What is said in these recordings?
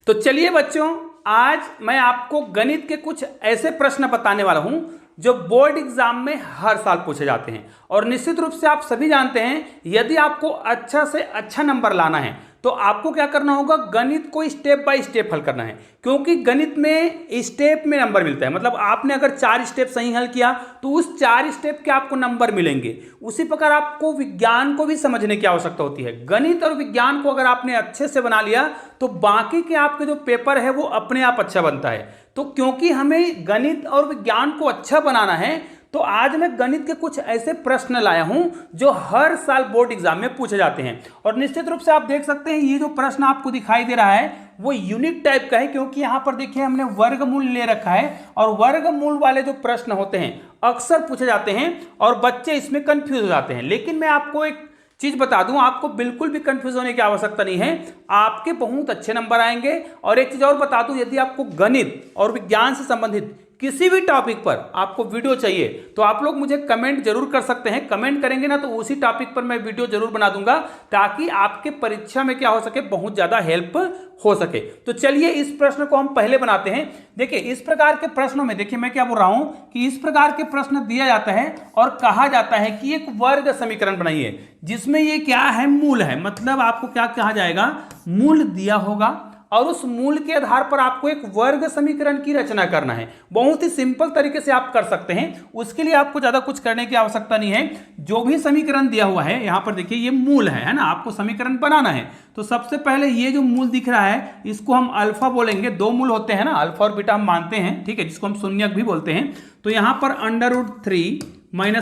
तो चलिए बच्चों, आज मैं आपको गणित के कुछ ऐसे प्रश्न बताने वाला हूं जो बोर्ड एग्जाम में हर साल पूछे जाते हैं। और निश्चित रूप से आप सभी जानते हैं, यदि आपको अच्छा से अच्छा नंबर लाना है तो आपको क्या करना होगा, गणित को स्टेप बाय स्टेप हल करना है। क्योंकि गणित में स्टेप में नंबर मिलता है, मतलब आपने अगर 4 स्टेप सही हल किया तो उस 4 स्टेप के आपको नंबर मिलेंगे। उसी प्रकार आपको विज्ञान को भी समझने की आवश्यकता होती है। गणित और विज्ञान को अगर आपने अच्छे से बना लिया तो बाकी के आपके जो पेपर है वो अपने आप अच्छा बनता है। तो क्योंकि हमें गणित और विज्ञान को अच्छा बनाना है तो आज मैं गणित के कुछ ऐसे प्रश्न लाया हूं जो हर साल बोर्ड एग्जाम में पूछे जाते हैं। और निश्चित रूप से आप देख सकते हैं, ये जो प्रश्न आपको दिखाई दे रहा है वो यूनिक टाइप का है, क्योंकि यहां पर देखिए हमने वर्गमूल ले रखा है। और वर्गमूल वाले जो प्रश्न होते हैं अक्सर पूछे जाते हैं और बच्चे इसमें कंफ्यूज हो जाते हैं। लेकिन मैं आपको एक चीज बता दूं, आपको बिल्कुल भी कंफ्यूज होने की आवश्यकता नहीं है, आपके बहुत अच्छे नंबर आएंगे। और एक चीज और बता दूं, यदि आपको गणित और विज्ञान से संबंधित किसी भी टॉपिक पर आपको वीडियो चाहिए तो आप लोग मुझे कमेंट जरूर कर सकते हैं। कमेंट करेंगे ना तो उसी टॉपिक पर मैं वीडियो जरूर बना दूंगा, ताकि आपके परीक्षा में क्या हो सके, बहुत ज्यादा हेल्प हो सके। तो चलिए इस प्रश्न को हम पहले बनाते हैं। देखिए इस प्रकार के प्रश्नों में, देखिए मैं क्या बोल रहा हूं कि इस प्रकार के प्रश्न दिया जाता है और कहा जाता है कि एक वर्ग समीकरण बनाइए जिसमें ये क्या है, मूल है। मतलब आपको क्या कहा जाएगा, मूल दिया होगा और उस मूल के आधार पर आपको एक वर्ग समीकरण की रचना करना है। बहुत ही सिंपल तरीके से आप कर सकते हैं, उसके लिए आपको ज्यादा कुछ करने की आवश्यकता नहीं है। जो भी समीकरण दिया हुआ है यहां पर देखिए ये मूल है ना, आपको समीकरण बनाना है। तो सबसे पहले ये जो मूल दिख रहा है इसको हम अल्फा बोलेंगे। 2 मूल होते हैं ना, अल्फा और बीटा हम मानते हैं, ठीक है, जिसको हम शून्यक भी बोलते हैं। तो यहां पर √3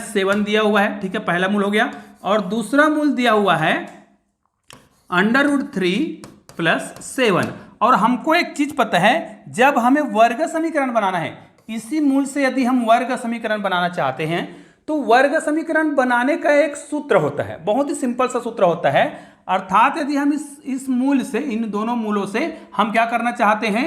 - 7 दिया हुआ है, ठीक है, पहला मूल हो गया। और दूसरा मूल दिया हुआ है √3 + 7। और हमको एक चीज पता है, जब हमें वर्ग समीकरण बनाना है, इसी मूल से यदि हम वर्ग समीकरण बनाना चाहते हैं तो वर्ग समीकरण बनाने का एक सूत्र होता है, बहुत ही सिंपल सा सूत्र होता है। अर्थात यदि हम इस मूल से, इन दोनों मूलों से हम क्या करना चाहते हैं,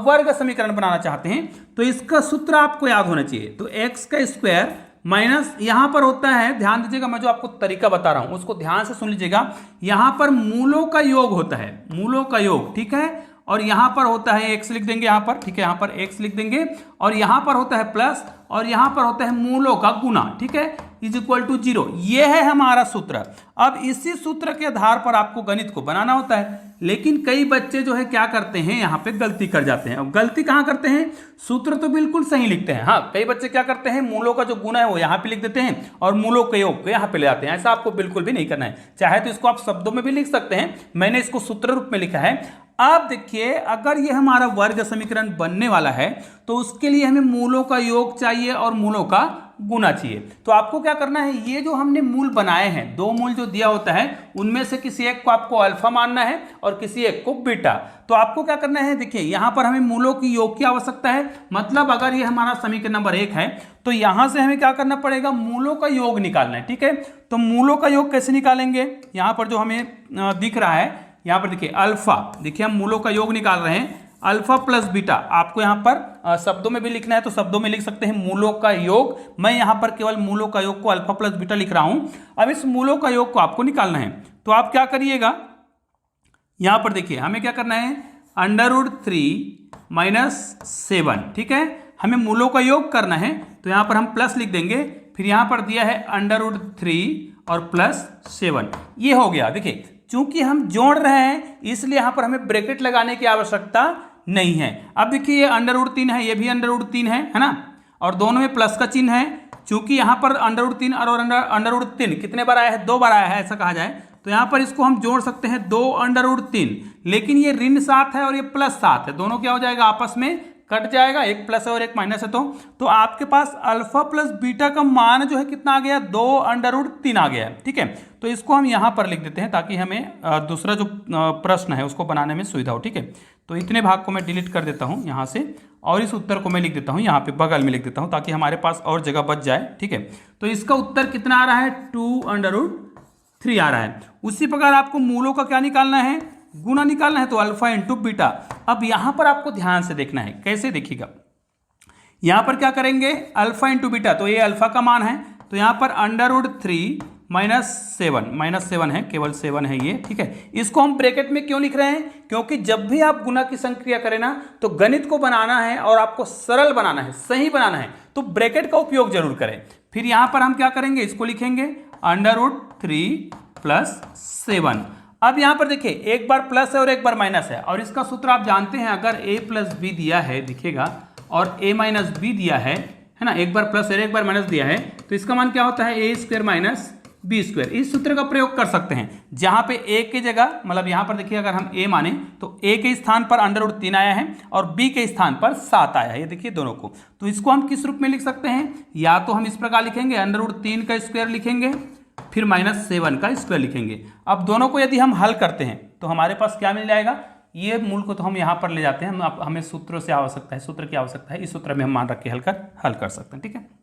वर्ग समीकरण बनाना चाहते हैं, तो इसका सूत्र आपको याद होना चाहिए। तो x² माइनस यहां पर होता है, ध्यान दीजिएगा, मैं जो आपको तरीका बता रहा हूं उसको ध्यान से सुन लीजिएगा। यहां पर मूलों का योग होता है, मूलों का योग, ठीक है। और यहां पर होता है x लिख देंगे यहां पर, ठीक है, यहां पर x लिख देंगे। और यहां पर होता है प्लस और यहां पर होता है मूलों का गुना, ठीक है, =0। ये है हमारा सूत्र। अब इसी सूत्र के आधार पर आपको गणित को बनाना होता है। लेकिन कई बच्चे जो है क्या करते हैं, यहाँ पे गलती कर जाते हैं। और गलती कहाँ करते हैं, सूत्र तो बिल्कुल सही लिखते हैं, हाँ, कई बच्चे क्या करते हैं, मूलों का जो गुना है वो यहाँ पे लिख देते हैं और मूलों के योग को यहाँ पे ले आते हैं। ऐसा आपको बिल्कुल भी नहीं करना है। चाहे तो इसको आप शब्दों में भी लिख सकते हैं, मैंने इसको सूत्र रूप में लिखा है। अब देखिए, अगर ये हमारा वर्ग समीकरण बनने वाला है तो उसके लिए हमें मूलों का योग चाहिए और मूलों का गुना चाहिए। तो आपको क्या करना है, ये जो हमने मूल बनाए हैं, 2 मूल जो दिया होता है, उनमें से किसी एक को आपको अल्फा मानना है और किसी एक को बीटा। तो आपको क्या करना है, देखिए यहां पर हमें मूलों की योग की आवश्यकता है। मतलब अगर ये हमारा समीकरण नंबर 1 है तो यहां से हमें क्या करना पड़ेगा, मूलों का योग निकालना है, ठीक है। तो मूलों का योग कैसे निकालेंगे, यहां पर जो हमें दिख रहा है, यहां पर देखिए अल्फा, देखिए हम मूलों का योग निकाल रहे हैं, अल्फा प्लस बीटा। आपको यहां पर शब्दों में भी लिखना है तो शब्दों में लिख सकते हैं मूलों का योग। मैं यहां पर केवल मूलों का योग को अल्फा प्लस बीटा लिख रहा हूं। अब इस मूलों का योग को आपको निकालना है, तो आप क्या करिएगा, यहां पर देखिए हमें क्या करना है, √3 - 7, ठीक है, हमें मूलों का योग करना है। तो यहां पर हम प्लस लिख देंगे, फिर यहां पर दिया है √3 और +7, ये हो गया। देखिए चूंकि हम जोड़ रहे हैं इसलिए यहां पर हमें ब्रैकेट लगाने की आवश्यकता नहीं है। अब देखिए ये √3 है, ये भी √3 है ना, और दोनों में प्लस का चिन्ह है। चूंकि यहां पर √3 और √3 कितने बार आया है, 2 बार आया है, ऐसा कहा जाए तो यहां पर इसको हम जोड़ सकते हैं 2 √3। लेकिन ये ऋण 7 है और ये +7 है, दोनों क्या हो जाएगा, आपस में कट जाएगा, एक प्लस है और एक माइनस है। तो आपके पास अल्फा प्लस बीटा का मान जो है कितना आ गया, 2 √3 आ गया है, ठीक है। तो इसको हम यहां पर लिख देते हैं ताकि हमें दूसरा जो प्रश्न है उसको बनाने में सुविधा हो, ठीक है। तो इतने भाग को मैं डिलीट कर देता हूं यहां से और इस उत्तर को मैं लिख देता हूं यहां पे बगल में लिख देता हूं, ताकि हमारे पास और जगह बच जाए, ठीक है। तो इसका उत्तर कितना आ रहा है, 2 √3 आ रहा है। उसी प्रकार आपको मूलों का क्या निकालना है, गुना निकालना है, तो अल्फा × बीटा। अब यहां पर आपको ध्यान से देखना है, कैसे देखिएगा, यहां पर क्या करेंगे, अल्फा × बीटा, तो ये अल्फा का मान है, तो यहां पर √3 -7 है, केवल 7 है ये, ठीक है। इसको हम ब्रैकेट में क्यों लिख रहे हैं? क्योंकि जब भी आप गुना की संक्रिया करें ना, तो गणित को बनाना है और आपको सरल बनाना है, सही बनाना है, तो ब्रैकेट का उपयोग जरूर करें। फिर यहां पर हम क्या करेंगे, इसको लिखेंगे √3 + 7। अब यहां पर देखिए, एक बार प्लस है और एक बार माइनस है, और इसका सूत्र आप जानते हैं, अगर a + b दिया है, दिखेगा, और a - b दिया है ना, एक बार प्लस और एक बार माइनस दिया है, तो इसका मान क्या होता है, a² - b²। इस सूत्र का प्रयोग कर सकते हैं, जहां पे a की जगह, मतलब यहां पर देखिए, अगर हम a माने तो a के स्थान पर √3 आया है और b के स्थान पर 7 आया है, ये देखिए दोनों को। तो इसको हम किस रूप में लिख सकते हैं, या तो हम इस प्रकार लिखेंगे, √3 का स्क्वायर लिखेंगे, फिर -7 का स्क्वायर लिखेंगे। अब दोनों को यदि हम हल करते हैं तो हमारे पास क्या मिल जाएगा, ये मूल को तो हम यहाँ पर ले जाते हैं, हमें सूत्रों से आवश्यकता है, सूत्र की आवश्यकता है, इस सूत्र में हम मान रख के हल कर सकते हैं, ठीक है।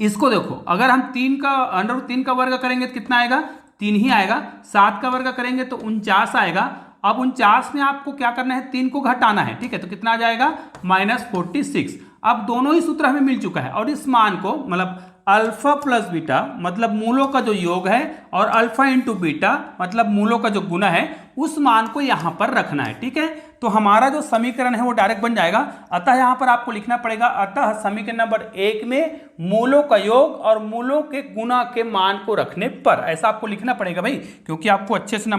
इसको देखो, अगर हम √3 का वर्ग करेंगे तो कितना आएगा, 3 ही आएगा। 7 का वर्ग करेंगे तो 49 आएगा। अब 49 में आपको क्या करना है, 3 को घटाना है, ठीक है, तो कितना आ जाएगा, -46। अब दोनों ही सूत्र हमें मिल चुका है, और इस मान को, मतलब अल्फा प्लस बीटा मतलब मूलों का जो योग है, और अल्फा इंटू बीटा मतलब मूलों का जो गुना है, उस मान को यहां पर रखना है, ठीक है। तो हमारा जो समीकरण है वो डायरेक्ट बन जाएगा। अतः यहां पर आपको लिखना पड़ेगा, अतः समीकरण नंबर 1 में मूलों का योग और मूलों के गुना के मान को रखने पर, ऐसा आपको लिखना पड़ेगा भाई, क्योंकि आपको अच्छे से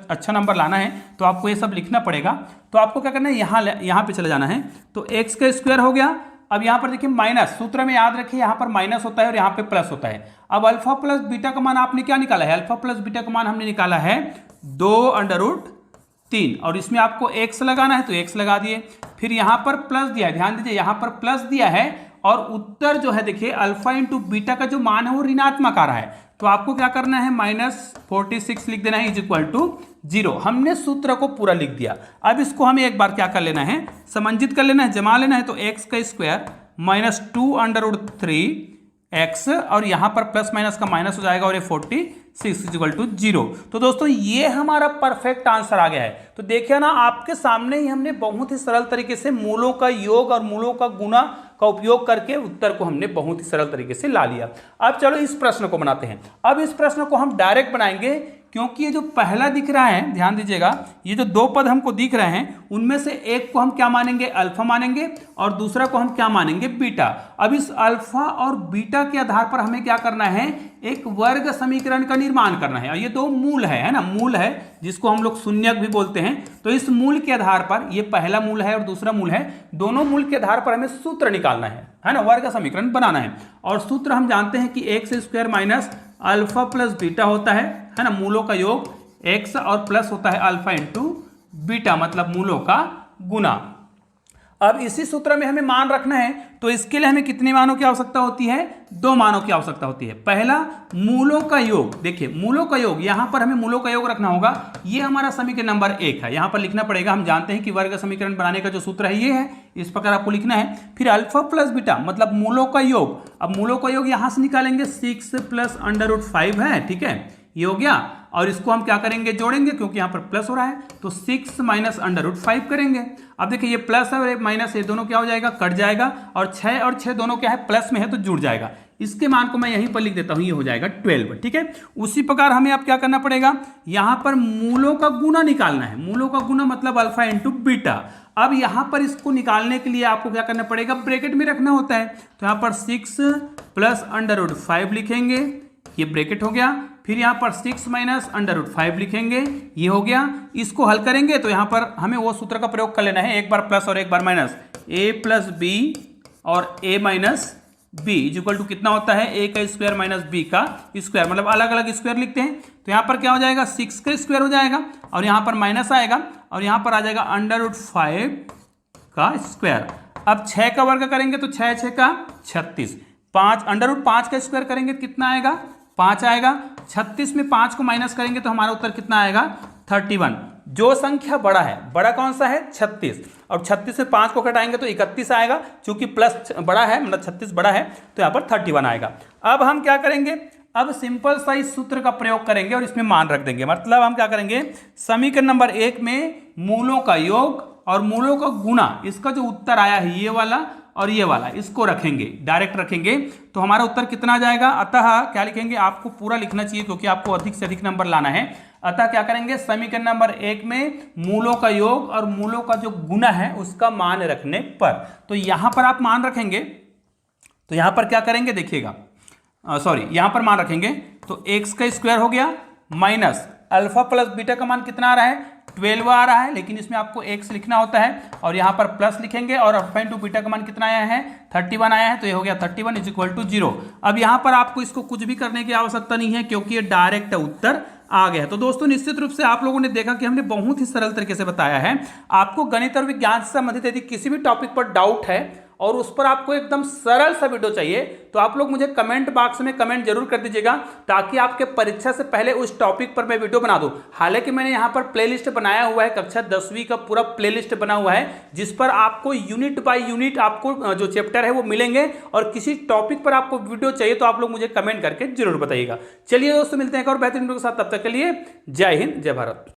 अच्छा नंबर लाना है, तो आपको ये सब लिखना पड़ेगा। तो आपको क्या करना है, यहाँ पे चले जाना है, तो x का स्क्वायर हो गया। अब यहां पर देखिए माइनस, सूत्र में याद रखिए, यहां पर माइनस होता है और यहां पे प्लस होता है। अब अल्फा प्लस बीटा का मान आपने क्या निकाला है, अल्फा प्लस बीटा का मान हमने निकाला है 2√3, और इसमें आपको x लगाना है तो x लगा दिए। फिर यहां पर प्लस दिया है, ध्यान दीजिए, यहां पर प्लस दिया है, और उत्तर जो है देखिए अल्फा इंटू बीटा का जो मान है वो ऋणात्मक आ रहा है, तो आपको क्या करना है, -46 लिख देना है, =0। हमने सूत्र को पूरा लिख दिया। अब इसको हमें एक बार क्या कर लेना है, समंजित कर लेना है, जमा लेना है। तो x का स्क्वायर -2√3x, और यहां पर प्लस माइनस का माइनस हो जाएगा, और ये 46 0। तो दोस्तों ये हमारा परफेक्ट आंसर आ गया है। तो देखिए ना, आपके सामने ही हमने बहुत ही सरल तरीके से मूलों का योग और मूलों का गुना का उपयोग करके उत्तर को हमने बहुत ही सरल तरीके से ला लिया। अब चलो इस प्रश्न को बनाते हैं। अब इस प्रश्न को हम डायरेक्ट बनाएंगे, क्योंकि ये जो पहला दिख रहा है, ध्यान दीजिएगा, ये जो दो पद हमको दिख रहे हैं, उनमें से एक को हम क्या मानेंगे, अल्फा मानेंगे, और दूसरा को हम क्या मानेंगे, बीटा। अब इस अल्फा और बीटा के आधार पर हमें क्या करना है, एक वर्ग समीकरण का निर्माण करना है। और ये दो मूल है ना, मूल है जिसको हम लोग शून्यक भी बोलते हैं। तो इस मूल के आधार पर, ये पहला मूल है और दूसरा मूल है, दोनों मूल के आधार पर हमें सूत्र निकालना है ना, वर्ग समीकरण बनाना है। और सूत्र हम जानते हैं कि x² - अल्फा प्लस बीटा होता है ना, मूलों का योग x, और प्लस होता है अल्फा इंटू बीटा मतलब मूलों का गुना। अब इसी सूत्र में हमें मान रखना है, तो इसके लिए हमें कितने मानों की आवश्यकता होती है, 2 मानों की आवश्यकता होती है। पहला मूलों का योग, देखिए मूलों का योग, यहां पर हमें मूलों का योग रखना होगा। ये हमारा समीकरण नंबर 1 है, यहां पर लिखना पड़ेगा। हम जानते हैं कि वर्ग समीकरण बनाने का जो सूत्र है ये है, इस प्रकार आपको लिखना है। फिर अल्फा प्लस बीटा मतलब मूलों का योग। अब मूलों का योग यहां से निकालेंगे, 6 + √5 है, ठीक है, ये हो गया। और इसको हम क्या करेंगे, जोड़ेंगे, क्योंकि यहां पर प्लस हो रहा है, तो 6 - √5 करेंगे। अब देखिए ये प्लस है और माइनस, ये दोनों क्या हो जाएगा, कट जाएगा, और 6 और 6 दोनों क्या है, प्लस में है, तो जुड़ जाएगा। इसके मान को मैं यहीं पर लिख देता हूं, ये हो जाएगा 12, ठीक है। उसी प्रकार हमें अब क्या करना पड़ेगा, यहां पर मूलों का गुना निकालना है। मूलों का गुना मतलब अल्फा इंटू बीटा। अब यहां पर इसको निकालने के लिए आपको क्या करना पड़ेगा, ब्रैकेट में रखना होता है। तो यहां पर 6 + √5 लिखेंगे, ये ब्रैकेट हो गया। फिर यहां पर 6 - √5 लिखेंगे, ये हो गया। इसको हल करेंगे तो यहां पर हमें वो सूत्र का प्रयोग कर लेना है, एक बार प्लस और एक बार माइनस, a + b और a - b = कितना होता है, a का स्क्वायर - b का स्क्वायर, मतलब अलग अलग स्क्वायर लिखते हैं। तो यहां पर क्या हो जाएगा, 6 का स्क्वायर हो जाएगा, और यहां पर माइनस आएगा, और यहां पर आ जाएगा √5 का स्क्वायर। अब 6 का वर्ग करेंगे तो 6 × 6 = 36, 5 का स्क्वायर करेंगे तो कितना आएगा, 5 आएगा। 36 में 5 को माइनस करेंगे तो हमारा उत्तर कितना आएगा, 31। जो संख्या बड़ा है, बड़ा कौन सा है, 36, और 36 में 5 को घटाएंगे तो 31 आएगा। चूंकि प्लस बड़ा है, मतलब 36 बड़ा है, तो यहाँ पर 31 आएगा। अब हम क्या करेंगे, अब सिंपल सा इस सूत्र का प्रयोग करेंगे और इसमें मान रख देंगे। मतलब हम क्या करेंगे, समीकरण नंबर 1 में मूलों का योग और मूलों का गुना, इसका जो उत्तर आया है ये वाला, और ये वाला, इसको रखेंगे, डायरेक्ट रखेंगे, तो हमारा उत्तर कितना आ जाएगा। अतः क्या लिखेंगे, आपको पूरा लिखना चाहिए क्योंकि आपको अधिक से अधिक नंबर लाना है। अतः क्या करेंगे, समीकरण नंबर 1 में मूलों का योग और मूलों का जो गुना है उसका मान रखने पर, तो यहां पर आप मान रखेंगे, तो यहां पर क्या करेंगे देखिएगा, सॉरी यहां पर मान रखेंगे तो एक्स का स्क्वायर हो गया माइनस अल्फा प्लस बीटा का मान कितना आ रहा है 12 आ रहा है, लेकिन इसमें आपको एक्स लिखना होता है और यहाँ पर प्लस लिखेंगे और अल्फा इंटू बीटा का मान कितना आया है 31 आया है, तो ये हो गया 31 इज इक्वल टू 0। अब यहाँ पर आपको इसको कुछ भी करने की आवश्यकता नहीं है क्योंकि ये डायरेक्ट उत्तर आ गया है। तो दोस्तों निश्चित रूप से आप लोगों ने देखा कि हमने बहुत ही सरल तरीके से बताया है। आपको गणित और विज्ञान से संबंधित यदि किसी भी टॉपिक पर डाउट है और उस पर आपको एकदम सरल सा वीडियो चाहिए तो आप लोग मुझे कमेंट बॉक्स में कमेंट जरूर कर दीजिएगा ताकि आपके परीक्षा से पहले उस टॉपिक पर मैं वीडियो बना दूं। हालांकि मैंने यहाँ पर प्लेलिस्ट बनाया हुआ है, कक्षा 10वीं का पूरा प्लेलिस्ट बना हुआ है जिस पर आपको यूनिट बाय यूनिट आपको जो चैप्टर है वो मिलेंगे और किसी टॉपिक पर आपको वीडियो चाहिए तो आप लोग मुझे कमेंट करके जरूर बताइएगा। चलिए दोस्तों मिलते हैं एक और बेहतरीन वीडियो के साथ, तब तक के लिए जय हिंद जय भारत।